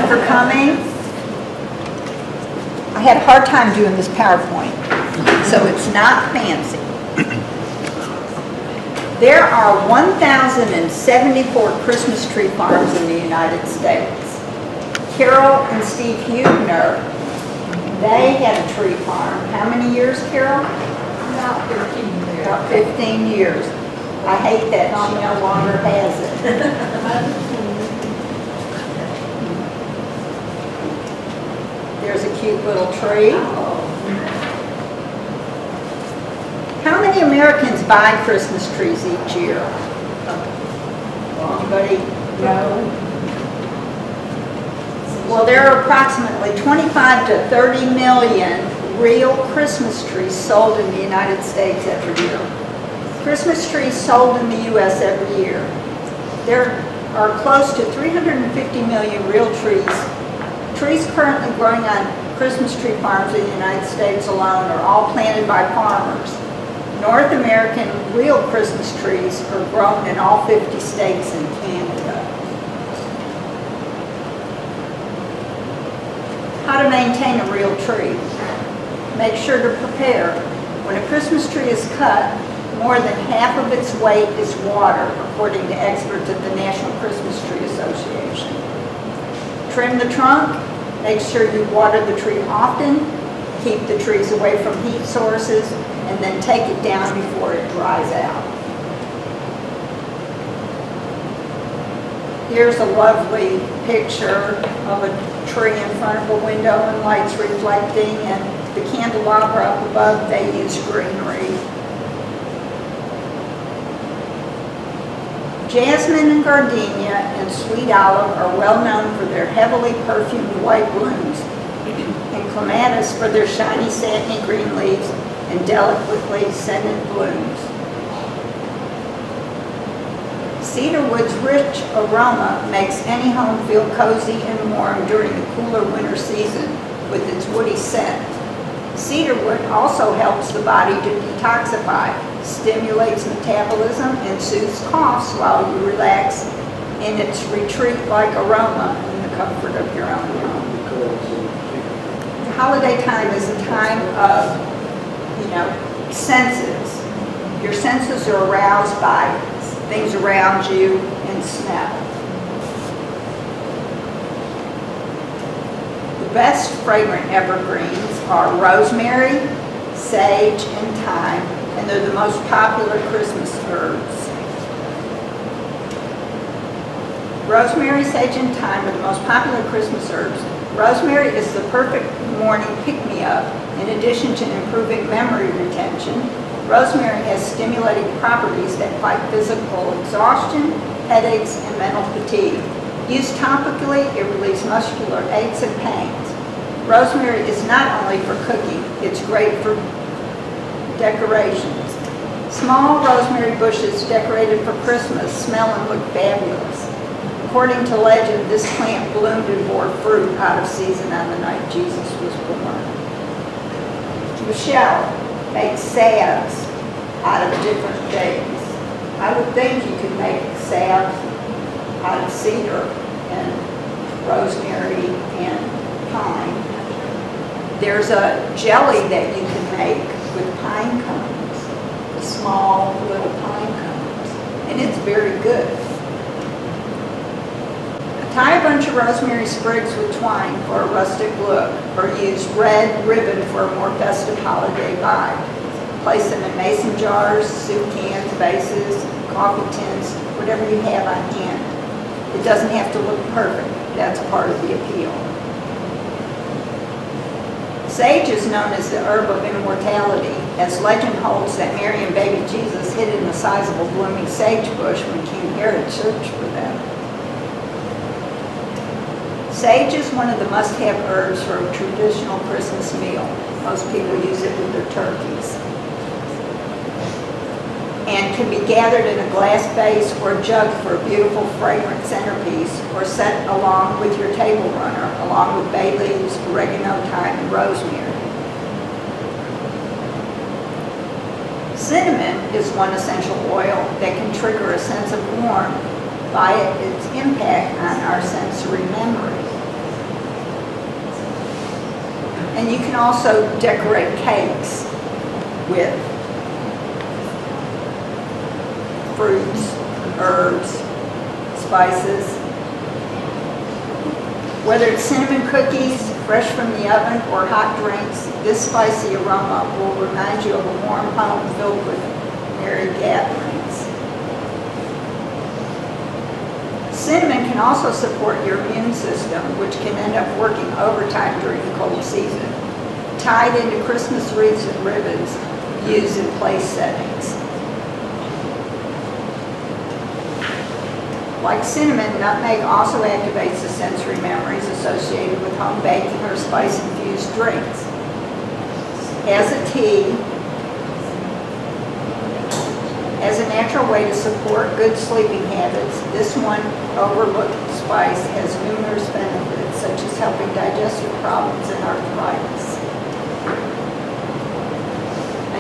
for coming. I had a hard time doing this PowerPoint, so it's not fancy. There are 1,074 Christmas tree farms in the United States. Carol and Steve Huebner, they had a tree farm. How many years, Carol? About 15 years. About 15 years. I hate that she no longer has it. There's a cute little tree. How many Americans buy Christmas trees each year? Anybody know? Well, there are approximately 25 to 30 million real Christmas trees sold in the United States every year. Christmas trees sold in the U.S. every year. There are close to 350 million real trees. Trees currently growing on Christmas tree farms in the United States alone are all planted by farmers. North American real Christmas trees are grown in all 50 states and Canada. How to maintain a real tree. Make sure to prepare. When a Christmas tree is cut, more than half of its weight is water, according to experts at the National Christmas Tree Association. Trim the trunk. Make sure you water the tree often. Keep the trees away from heat sources, and then take it down before it dries out. Here's a lovely picture of a tree in front of a window and lights reflecting, and the candelabra up above, they use greenery. Jasmine and gardenia and sweet olive are well known for their heavily perfumed white blooms, and clematis for their shiny satiny green leaves and delicately scented blooms. Cedarwood's rich aroma makes any home feel cozy and warm during the cooler winter season with its woody scent. Cedarwood also helps the body to detoxify, stimulates metabolism, and soothes coughs while you relax in its retreat-like aroma in the comfort of your own home. The holiday time is a time of, senses. Your senses are aroused by things around you and smell. The best fragrant evergreens are rosemary, sage, and thyme, and they're the most popular Christmas herbs. Rosemary, sage, and thyme are the most popular Christmas herbs. Rosemary is the perfect morning pick-me-up. In addition to improving memory retention, rosemary has stimulating properties that fight physical exhaustion, headaches, and mental fatigue. Used topically, it relieves muscular aches and pains. Rosemary is not only for cooking, it's great for decorations. Small rosemary bushes decorated for Christmas smell and look fabulous. According to legend, this plant bloomed and bore fruit out of season on the night Jesus was born. Michelle makes salves out of different things. I would think you could make salve out of cedar and rosemary and thyme. There's a jelly that you can make with pine cones, the small little pine cones, and it's very good. Tie a bunch of rosemary sprigs with twine for a rustic look, or use red ribbon for a more festive holiday vibe. Place them in mason jars, soup cans, vases, coffee tins, whatever you have on hand. It doesn't have to look perfect. That's part of the appeal. Sage is known as the herb of immortality, as legend holds that Mary and baby Jesus hid in a sizable blooming sage bush when King Herod searched for them. Sage is one of the must-have herbs for a traditional Christmas meal. Most people use it with their turkeys. And can be gathered in a glass vase or jug for a beautiful fragrant centerpiece, or set along with your table runner, along with bay leaves, oregano, thyme, and rosemary. Cinnamon is one essential oil that can trigger a sense of warmth by its impact on our sensory memory. And you can also decorate cakes with fruits, herbs, spices. Whether it's cinnamon cookies, fresh from the oven, or hot drinks, this spicy aroma will remind you of a warm home filled with merry gatherings. Cinnamon can also support your immune system, which can end up working overtime during the cold season. Tied into Christmas wreaths and ribbons used in place settings. Like cinnamon, nutmeg also activates the sensory memories associated with home baking or spice-infused drinks. As a tea, as a natural way to support good sleeping habits, this one overlooked spice has numerous benefits, such as helping digestive problems and arthritis.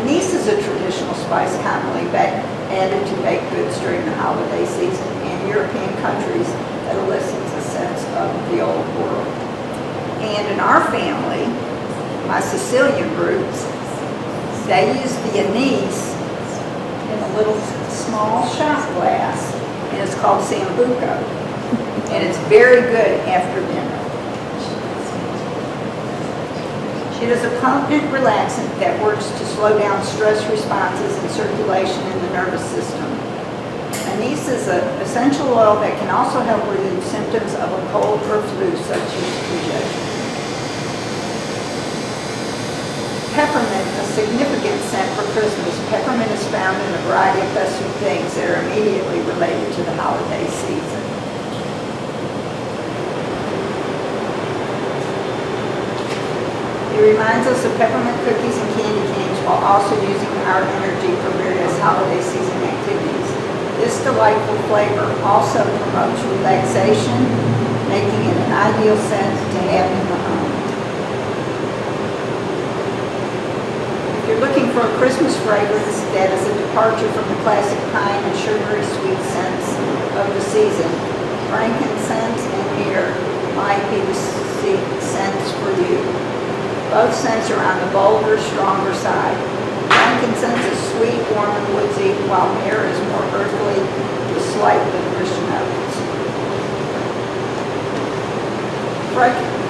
Anise is a traditional spice commonly added to baked goods during the holiday season in European countries that elicits a sense of the old world. And in our family, my Sicilian roots, they use the anise in a little small shot glass, and it's called sambuco, and it's very good after dinner. It is a potent relaxant that works to slow down stress responses and circulation in the nervous system. Anise is an essential oil that can also help relieve symptoms of a cold or flu, such as congestion. Peppermint, a significant scent for Christmas. Peppermint is found in a variety of festive things that are immediately related to the holiday season. It reminds us of peppermint cookies and candy canes while also using our energy for various holiday season activities. This delightful flavor also promotes relaxation, making it an ideal scent to have in the home. If you're looking for a Christmas fragrance that is a departure from the classic pine and sugary sweet scents of the season, frankincense and myrrh might be the scents for you. Both scents are on the bolder, stronger side. Frankincense is sweet, warm, and woodsy, while myrrh is more earthly with slight licorice notes.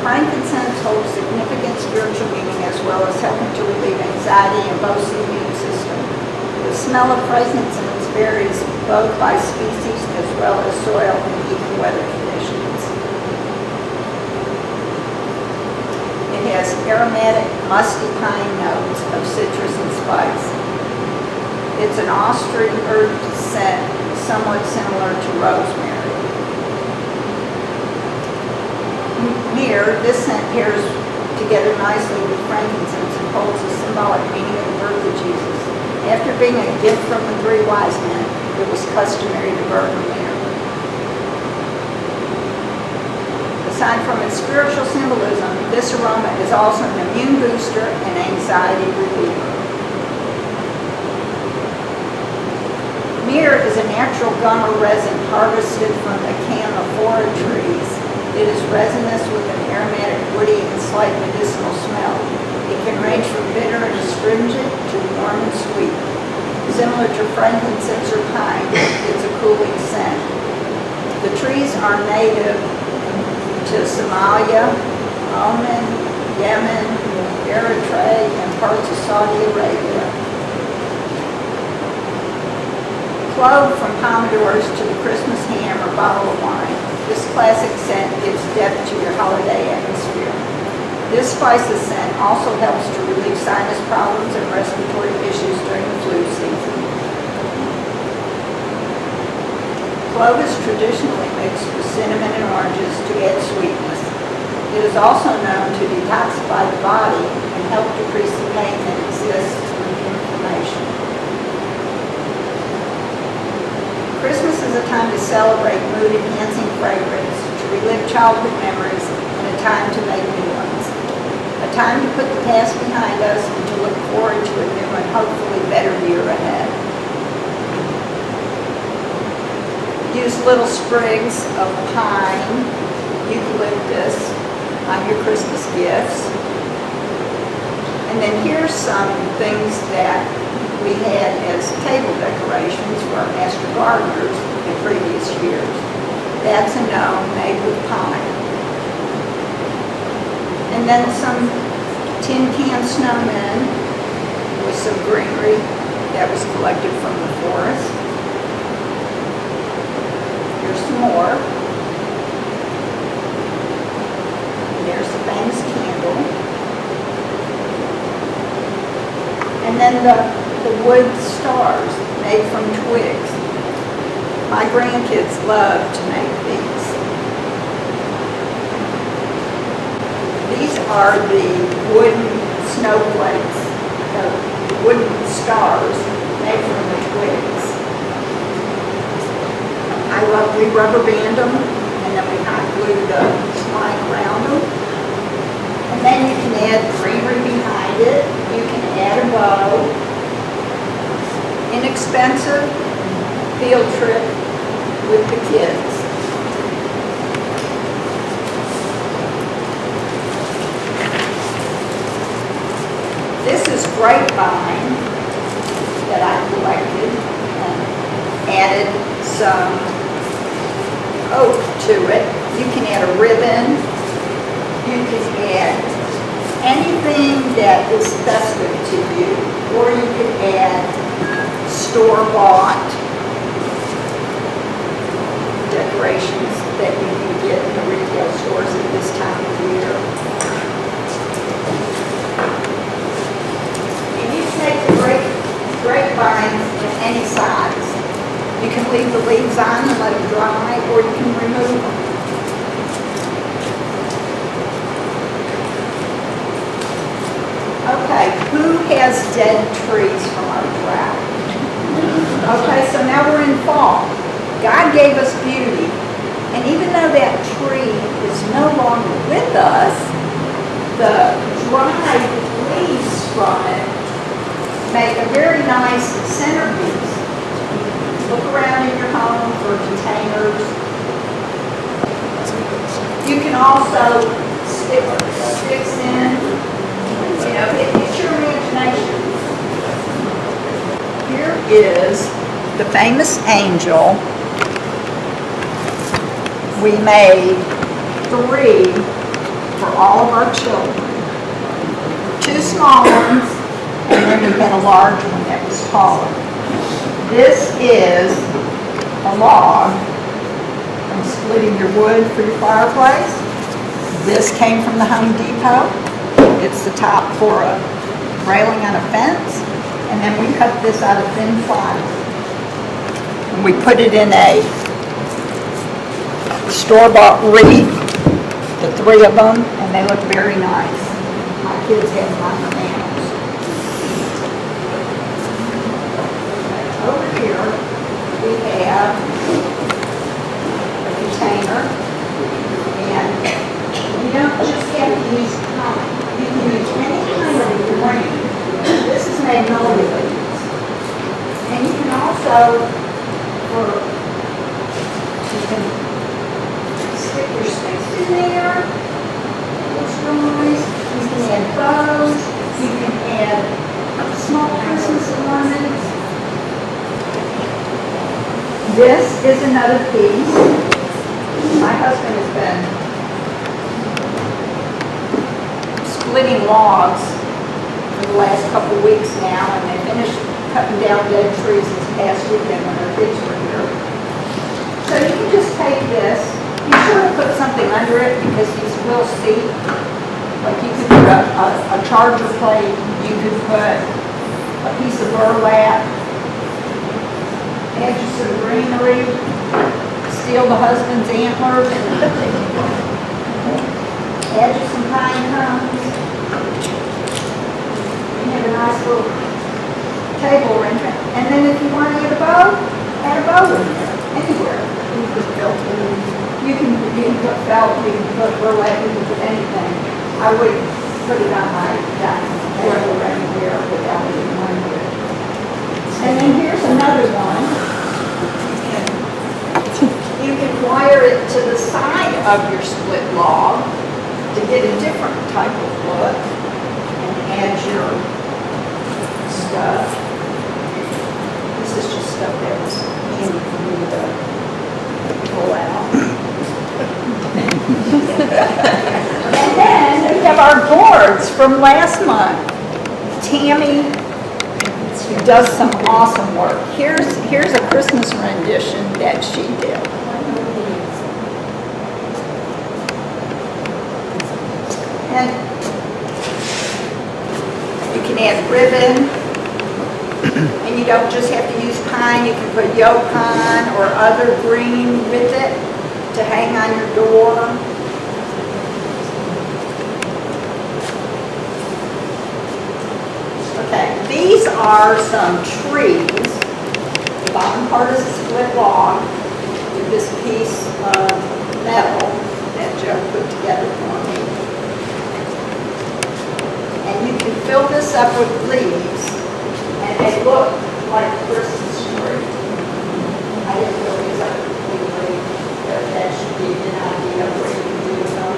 Frankincense holds significant spiritual meaning as well as helping to relieve anxiety and boost the immune system. The smell of frankincense varies both by species as well as soil and even weather conditions. It has aromatic, musty pine notes of citrus and spice. It's an Austrian herb scent, somewhat similar to rosemary. Myrrh, this scent pairs together nicely with frankincense and holds a symbolic meaning of the birth of Jesus. After being a gift from the three wise men, it was customary to burn myrrh. Aside from its spiritual symbolism, this aroma is also an immune booster and anxiety reliever. Myrrh is a natural gum or resin harvested from the canephora trees. It is resinous with an aromatic, woody, and slight medicinal smell. It can range from bitter and astringent to warm and sweet. Similar to frankincense or pine, it's a cooling scent. The trees are native to Somalia, Oman, Yemen, Eritrea, and parts of Saudi Arabia. Clove from pomodors to the Christmas ham or bottle of wine. This classic scent gives depth to your holiday atmosphere. This spices scent also helps to relieve sinus problems and respiratory issues during the flu season. Clove is traditionally mixed with cinnamon and oranges to add sweetness. It is also known to detoxify the body and help decrease the pain that exists with inflammation. Christmas is a time to celebrate mood-enhancing fragrance, to relive childhood memories, and a time to make new ones. A time to put the past behind us and to look forward to a new and hopefully better year ahead. Use little sprigs of pine, eucalyptus on your Christmas gifts. And then here's some things that we had as table decorations for our master gardeners in previous years. That's a gnome made with pine. And then some tin can snowmen with some greenery that was collected from the forest. Here's some more. And there's the famous candle. And then the wood stars made from twigs. My grandkids love to make these. These are the wooden snowflakes, the wooden stars made from the twigs. We rubber band them, and then we hot glue the line around them. And then you can add greenery behind it. You can add a bow. Inexpensive field trip with the kids. This is grapevine that I collected and added some oak to it. You can add a ribbon. You can add anything that is festive to you, or you can add store-bought decorations that you can get in the retail stores at this time of year. And you can make the grapevines in any size. You can leave the leaves on and let them dry, or you can remove them. Okay, who has dead trees from our drought? Okay, so now we're in fall. God gave us beauty, and even though that tree is no longer with us, the dried leaves from it make a very nice centerpiece. Look around in your home for containers. You can also stick sticks in. You know, it's your imagination. Here is the famous angel. We made 3 for all of our children. 2 small ones, and then we had a large one that was taller. This is a log from splitting your wood for your fireplace. This came from the Home Depot. It's the top for a railing on a fence. And then we cut this out of thin plywood. And we put it in a store-bought wreath, the 3 of them, and they look very nice. My kids have them on their mantles. Over here, we have a container, and you don't just have to use pine. You can use any kind of green. This is magnolia leaves. And you can also, you can stick your sticks in there. Looks real nice. You can add bows. You can add small Christmas ornaments. This is another piece. My husband has been splitting logs for the last couple of weeks now, and they finished cutting down dead trees this past weekend when our kids were here. So you can just take this. Be sure to put something under it because these will seep. Like you could put a charger plate, you could put a piece of burlap, add you some greenery, steal the husband's antlers, add you some pine cones. You have a nice little table arrangement. And then if you want to add a bow in there, anywhere. You can put felt, you can put burlap, you can put anything. I would put it on my dining table right here without even wondering. And then here's another one. You can wire it to the side of your split log to get a different type of look and add your stuff. This is just stuff that was handy for me to pull out. And then we have our boards from last month. Tammy does some awesome work. Here's a Christmas rendition that she did. And you can add ribbon, and you don't just have to use pine. You can put yolk pine or other green with it to hang on your door. Okay, these are some trees. The bottom part is a split log with this piece of metal that Joe put together for me. And you can fill this up with leaves, and they look like a Christmas tree. I didn't fill these up completely, but that should give you an idea of what you can do with them.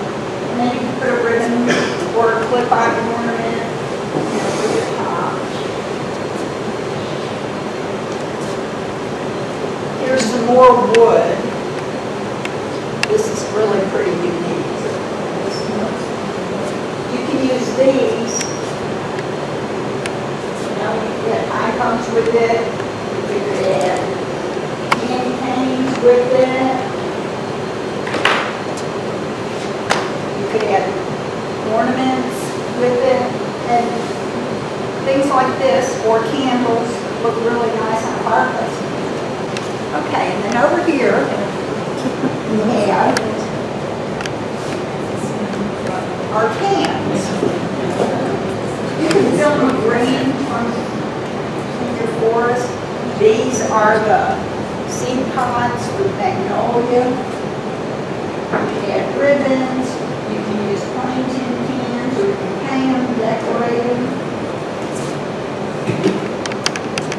And then you can put a ribbon or a clip-on ornament, with your top. Here's some more wood. This is really pretty unique. You can use these. You know, you can get pine cones with it. You could add candy canes with it. You could add ornaments with it. And things like this, or candles, look really nice on a fireplace. Okay, and then over here, we have our cans. You can fill them with green from your forest. These are the seed pods with magnolia. You can add ribbons. You can use plain tin cans, or you can paint them, decorate them.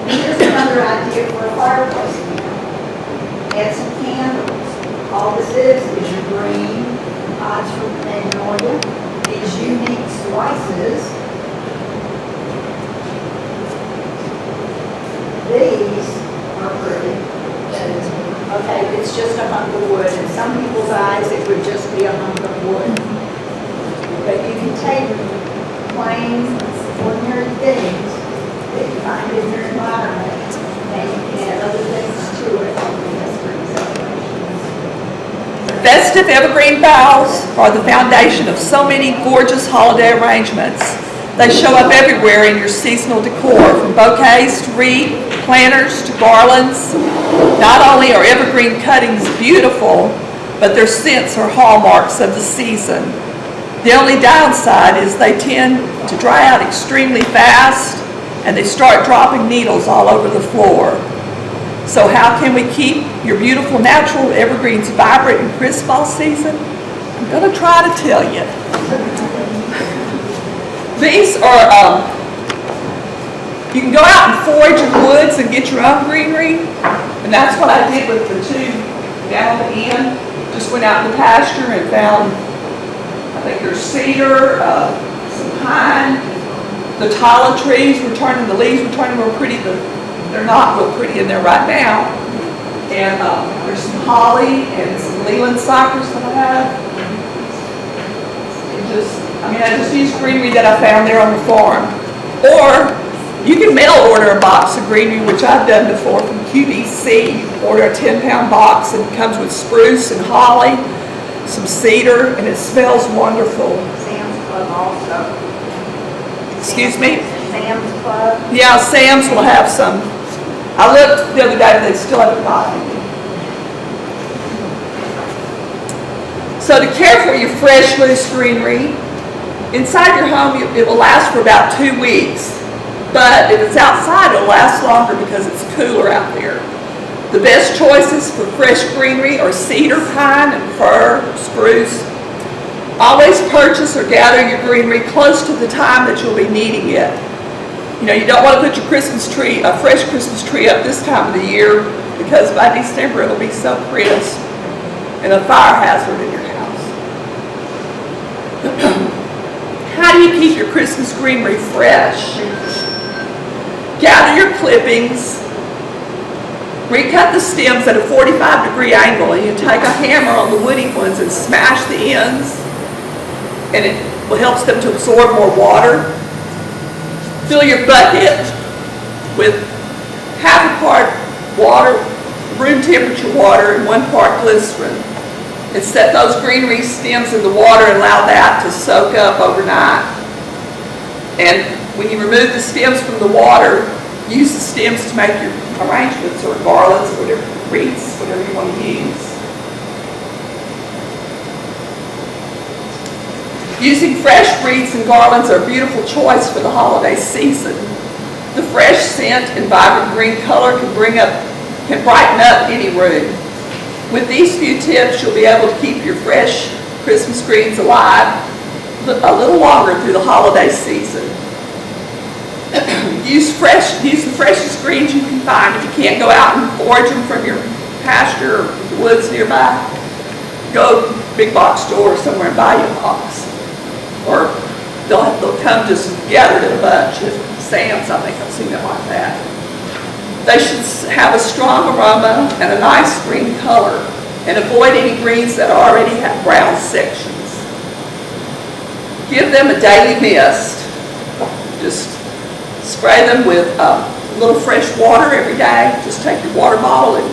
And here's another idea for a fireplace can. Add some candles. All this is your green pods from magnolia. These unique slices. These are pretty. Okay, it's just a hunk of wood. In some people's eyes, it would just be a hunk of wood. But you can take plain, ordinary things that you find in your environment, and you can add other things to it. Festive evergreen boughs are the foundation of so many gorgeous holiday arrangements. They show up everywhere in your seasonal decor, from bouquets to wreath, planters to garlands. Not only are evergreen cuttings beautiful, but their scents are hallmarks of the season. The only downside is they tend to dry out extremely fast, and they start dropping needles all over the floor. So how can we keep your beautiful natural evergreens vibrant and crisp all season? I'm going to try to tell you. These are, you can go out and forage in woods and get your own greenery. And that's what I did with the two down at the end. Just went out in the pasture and found, I think there's cedar, some pine. The tala trees were turning, the leaves were turning real pretty, but they're not real pretty in there right now. And there's some holly and some Leland cypress that I have. I just used greenery that I found there on the farm. Or you can mail order a box of greenery, which I've done before from QVC. Order a 10-pound box, and it comes with spruce and holly, some cedar, and it smells wonderful. Sam's Club also. Excuse me? Sam's Club. Yeah, Sam's will have some. I looked the other day, but they still haven't got any. So to care for your fresh, loose greenery, inside your home, it will last for about 2 weeks. But if it's outside, it'll last longer because it's cooler out there. The best choices for fresh greenery are cedar, pine, and fir, spruce. Always purchase or gather your greenery close to the time that you'll be needing it. You know, you don't want to put your Christmas tree, a fresh Christmas tree up this time of the year, because by December it'll be so crisp and a fire hazard in your house. How do you keep your Christmas greenery fresh? Gather your clippings, recut the stems at a 45-degree angle, and you take a hammer on the woody ones and smash the ends, and it helps them to absorb more water. Fill your bucket with half a part water, room temperature water, and 1 part glycerin. And set those greenery stems in the water and allow that to soak up overnight. And when you remove the stems from the water, use the stems to make your arrangements or garlands or whatever, wreaths, whatever you want to use. Using fresh wreaths and garlands are a beautiful choice for the holiday season. The fresh scent and vibrant green color can brighten up any room. With these few tips, you'll be able to keep your fresh Christmas greens alive a little longer through the holiday season. Use the freshest greens you can find. If you can't go out and forage them from your pasture or the woods nearby, go to a big box store or somewhere and buy you a box. Or they'll come just gathered in a bunch at Sam's. I think I've seen it like that. They should have a strong aroma and a nice green color, and avoid any greens that already have brown sections. Give them a daily mist. Just spray them with a little fresh water every day. Just take your water bottle and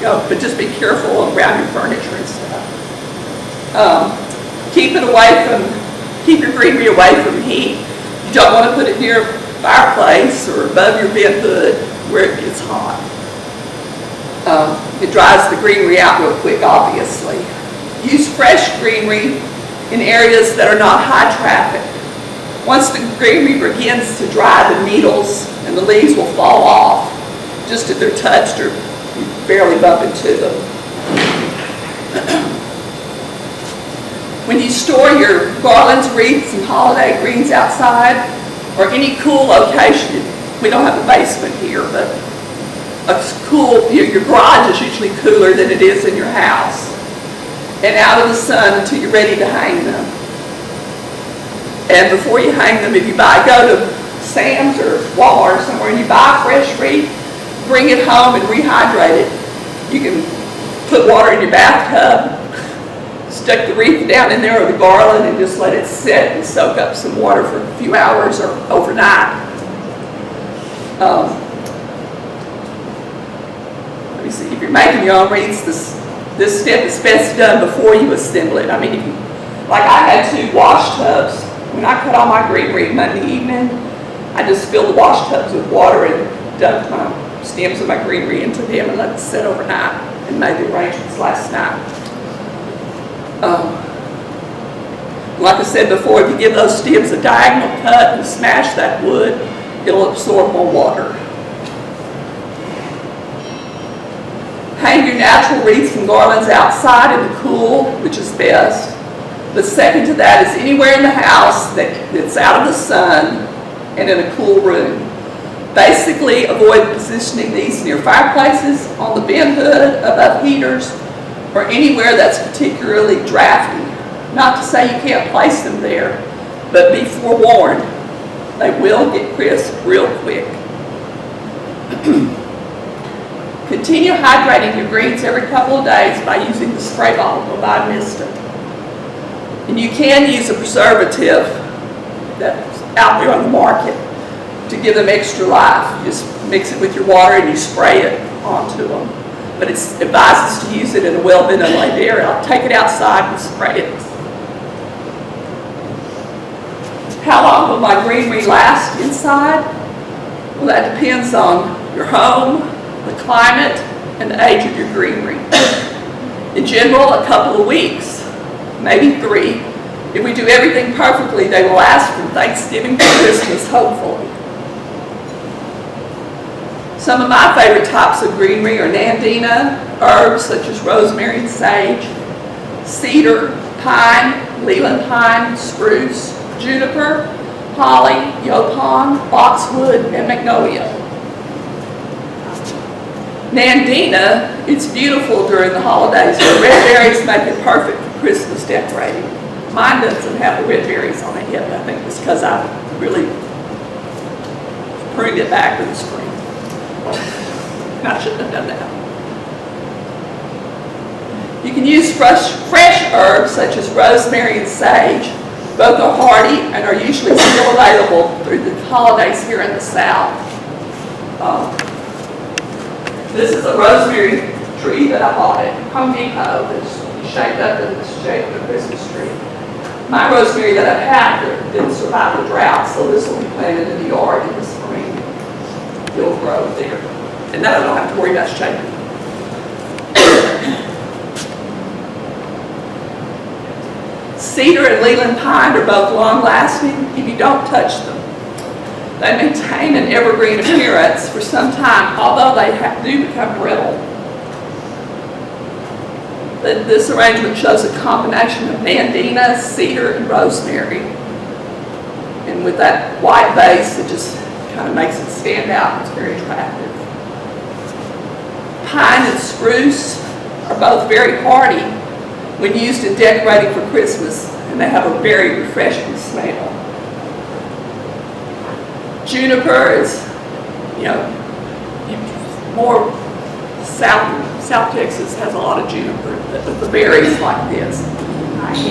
go, but just be careful around your furniture and stuff. Keep your greenery away from heat. You don't want to put it near a fireplace or above your bed hood where it gets hot. It dries the greenery out real quick, obviously. Use fresh greenery in areas that are not high traffic. Once the greenery begins to dry, the needles and the leaves will fall off, just if they're touched or you barely bump into them. When you store your garlands, wreaths, and holiday greens outside or any cool location, we don't have a basement here, but your garage is usually cooler than it is in your house. And out of the sun until you're ready to hang them. And before you hang them, if you go to Sam's or Walmart or somewhere and you buy a fresh wreath, bring it home and rehydrate it. You can put water in your bathtub, stick the wreath down in there or the garland and just let it sit and soak up some water for a few hours or overnight. Let me see, if you're making your own wreaths, this step is best done before you assemble it. I mean, like I had 2 wash tubs. When I cut all my greenery Monday evening, I just filled the wash tubs with water and dumped my stems of my greenery into them and let it sit overnight and made the arrangements last night. Like I said before, if you give those stems a diagonal cut and smash that wood, it'll absorb more water. Hang your natural wreaths and garlands outside in the cool, which is best. The second to that is anywhere in the house that's out of the sun and in a cool room. Basically, avoid positioning these near fireplaces, on the bin hood, above heaters, or anywhere that's particularly drafty. Not to say you can't place them there, but be forewarned, they will get crisp real quick. Continue hydrating your greens every couple of days by using the spray bottle or by Mista. And you can use a preservative that's out there on the market to give them extra life. You just mix it with your water and you spray it onto them. But it's advised to use it in a well-ventilated area. I'll take it outside and spray it. How long will my greenery last inside? Well, that depends on your home, the climate, and the age of your greenery. In general, a couple of weeks, maybe 3. If we do everything perfectly, they will last from Thanksgiving to Christmas, hopefully. Some of my favorite types of greenery are NANDINA, herbs such as rosemary and sage, cedar, pine, Leland pine, spruce, juniper, holly, yaupon, boxwood, and magnolia. NANDINA, it's beautiful during the holidays, but red berries make it perfect for Christmas decorating. Mine doesn't have the red berries on it yet, but I think it's because I really pruned it back in the spring. I shouldn't have done that. You can use fresh herbs such as rosemary and sage. Both are hardy and are usually still available through the holidays here in the South. This is a rosemary tree that I bought at Home Depot that's shaped up in the shape of a Christmas tree. My rosemary that I've had didn't survive the drought, so this will be planted in the yard in the spring. It'll grow there. And then I don't have to worry about shaping. Cedar and Leland pine are both long-lasting if you don't touch them. They maintain an evergreen appearance for some time, although they do become brittle. This arrangement shows a combination of NANDINA, cedar, and rosemary. And with that white base, it just kind of makes it stand out. It's very attractive. Pine and spruce are both very hardy when used in decorating for Christmas, and they have a very refreshing smell. Juniper is, more South Texas has a lot of juniper, with the berries like this.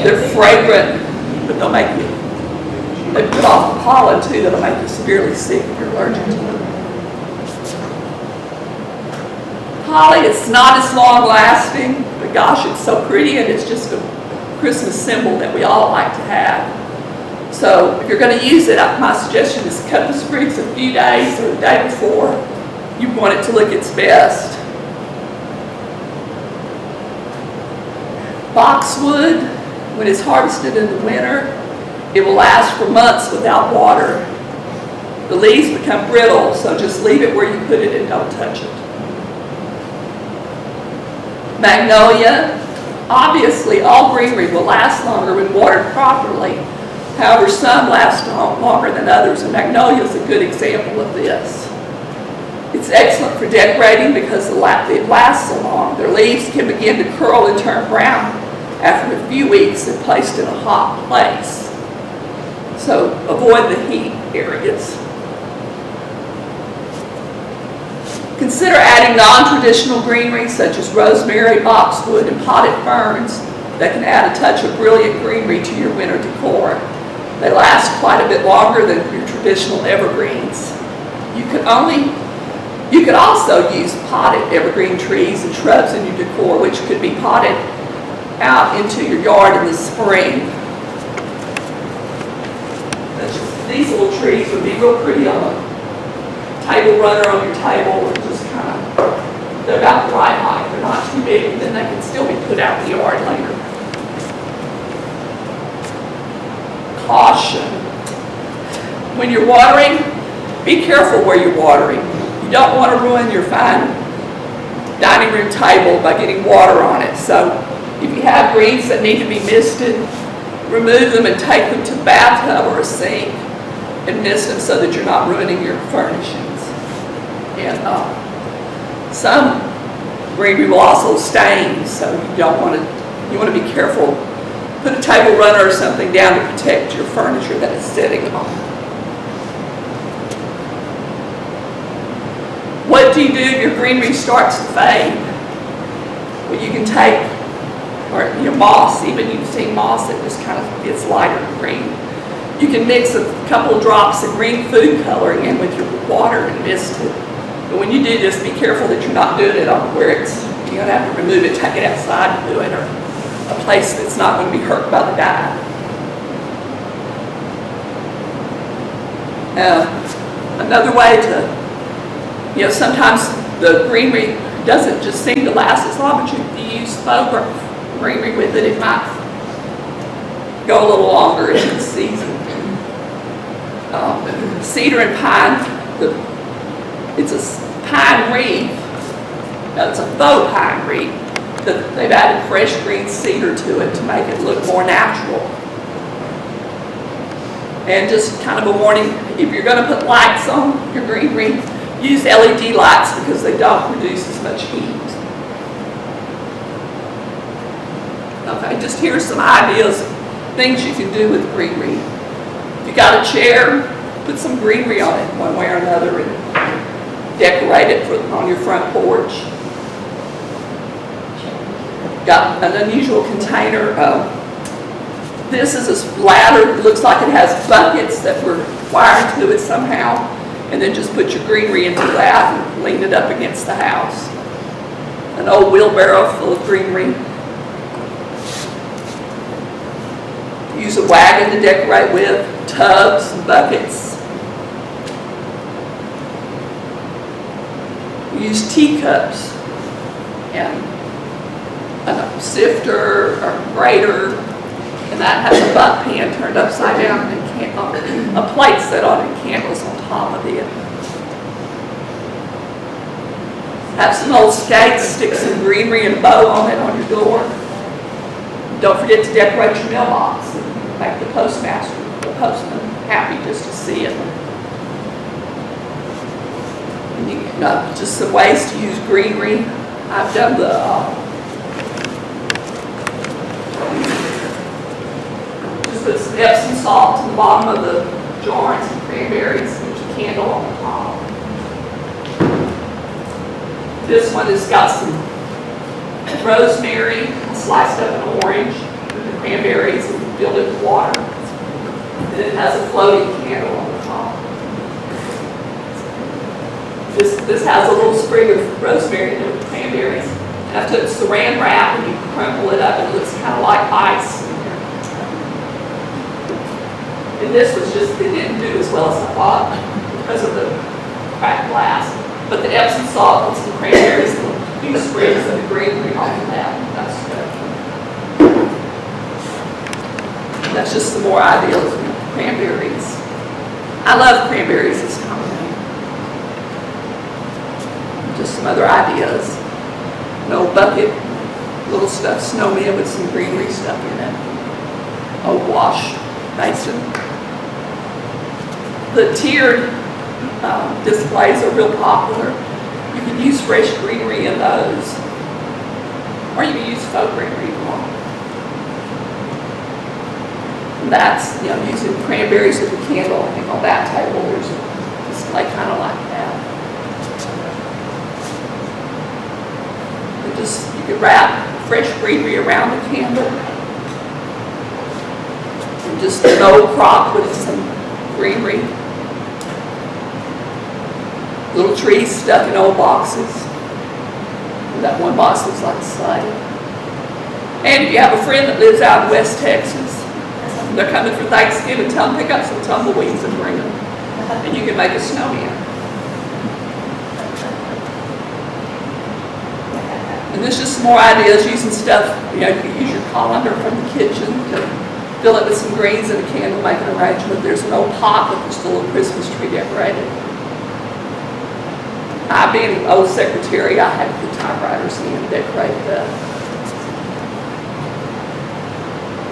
They're fragrant, but they put off the pollen too that'll make you severely sick if you're allergic to them. Holly, it's not as long lasting, but gosh, it's so pretty, and it's just a Christmas symbol that we all like to have. So if you're going to use it, my suggestion is cut the sprigs a few days or the day before you want it to look its best. Boxwood, when it's harvested in the winter, it will last for months without water. The leaves become brittle, so just leave it where you put it and don't touch it. Magnolia, obviously all greenery will last longer when watered properly. However, some last longer than others, and Magnolia is a good example of this. It's excellent for decorating because it lasts so long. Their leaves can begin to curl and turn brown after a few weeks if placed in a hot place. So avoid the heat areas. Consider adding non-traditional greenery such as rosemary, boxwood, and potted ferns that can add a touch of brilliant greenery to your winter decor. They last quite a bit longer than your traditional evergreens. You could also use potted evergreen trees and shrubs in your decor, which could be potted out into your yard in the spring. These little trees would be real pretty on a table runner on your table, or just they're about the right height. They're not too big, and then they can still be put out in the yard later. Caution. When you're watering, be careful where you're watering. You don't want to ruin your fine dining room table by getting water on it. So if you have greens that need to be misted, remove them and take them to a bathtub or a sink and mist them so that you're not ruining your furnishings. And some greenery will also stain, so you want to be careful. Put a table runner or something down to protect your furniture that it's sitting on. What do you do if your greenery starts to fade? Well, you can take, moss, even you've seen moss that just kind of gets lighter green. You can mix a couple of drops of green food coloring in with your water and mist it. But when you do this, be careful that you're not doing it on where you're going to have to remove it, take it outside and do it, or a place that's not going to be hurt by the dye. Another way to, sometimes the greenery doesn't just seem to last as long, but you use faux greenery with it, it might go a little longer into the season. Cedar and pine, it's a pine wreath. It's a faux pine wreath. They've added fresh green cedar to it to make it look more natural. And just kind of a warning, if you're going to put lights on your greenery, use LED lights because they don't produce as much heat. Okay, just here's some ideas things you can do with greenery. If you got a chair, put some greenery on it one way or another and decorate it on your front porch. Got an unusual container. This is a ladder. It looks like it has buckets that were wired to it somehow. And then just put your greenery into that and lean it up against the house. An old wheelbarrow full of greenery. Use a wagon to decorate with, tubs and buckets. Use teacups and a sifter or grater, and that has a butt pan turned upside down and a plate set on it and candles on top of it. Have some old skates, stick some greenery and a bow on it on your door. Don't forget to decorate your mailbox and make the postman happy just to see it. And you know, just some ways to use greenery. I've done just put some Epsom salt in the bottom of the jar and some cranberries and put your candle on the top. This one has got some rosemary, sliced up an orange, with the cranberries and filled it with water. And it has a floating candle on the top. This has a little sprig of rosemary in it with cranberries. And I took saran wrap and you crumple it up and it looks kind of like ice. And this was just, it didn't do as well as I thought because of the cracked glass. But the Epsom salt with some cranberries and a few sprigs of the greenery on that. That's just some more ideas with cranberries. I love cranberries this time of year. Just some other ideas. An old bucket, little stuffed snowman with some greenery stuff in it. Old wash basin. The tiered displays are real popular. You can use fresh greenery in those. Or you can use faux greenery if you want. And that's, you know, using cranberries with a candle. I think on that table there's a display kind of like that. And just, you could wrap fresh greenery around the candle. And just an old crock with some greenery. Little trees stuck in old boxes. And that one box looks like a slide. And if you have a friend that lives out in West Texas, and they're coming for Thanksgiving, tell them pick up some tumbleweeds and bring them. And you can make a snowman. And there's just some more ideas using stuff, you know, you can use your colander from the kitchen to fill it with some greens and a candle, make an arrangement. There's an old pot with just a little Christmas tree decorated. I, being an old secretary, I had the typewriters in to decorate the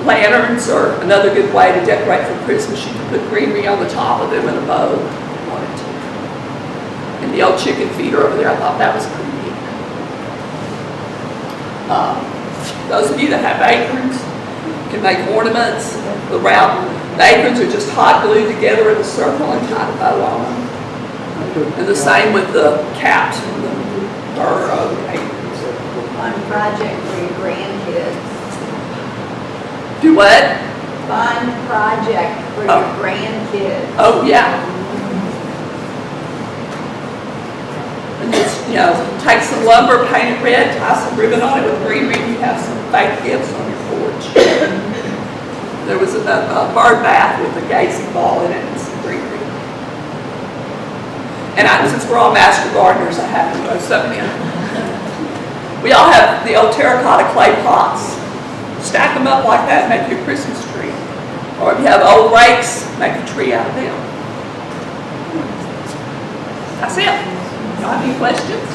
lanterns, or another good way to decorate for Christmas. You can put greenery on the top of them in a bow if you wanted to. And the old chicken feeder over there, I thought that was pretty neat. Those of you that have aprons can make ornaments. The aprons are just hot glued together in a circle and tie a bow on them. And the same with the caps from the aprons. Fun project for your grandkids. Do what? Fun project for your grandkids. Oh, yeah. And just, you know, take some lumber, paint it red, tie some ribbon on it with greenery, and you have some fake gifts on your porch. There was a bird bath with a gazing ball in it and some greenery. And since we're all master gardeners, I have to throw something in. We all have the old terracotta clay pots. Stack them up like that and make your Christmas tree. Or if you have old rakes, make a tree out of them. That's it. Y'all have any questions?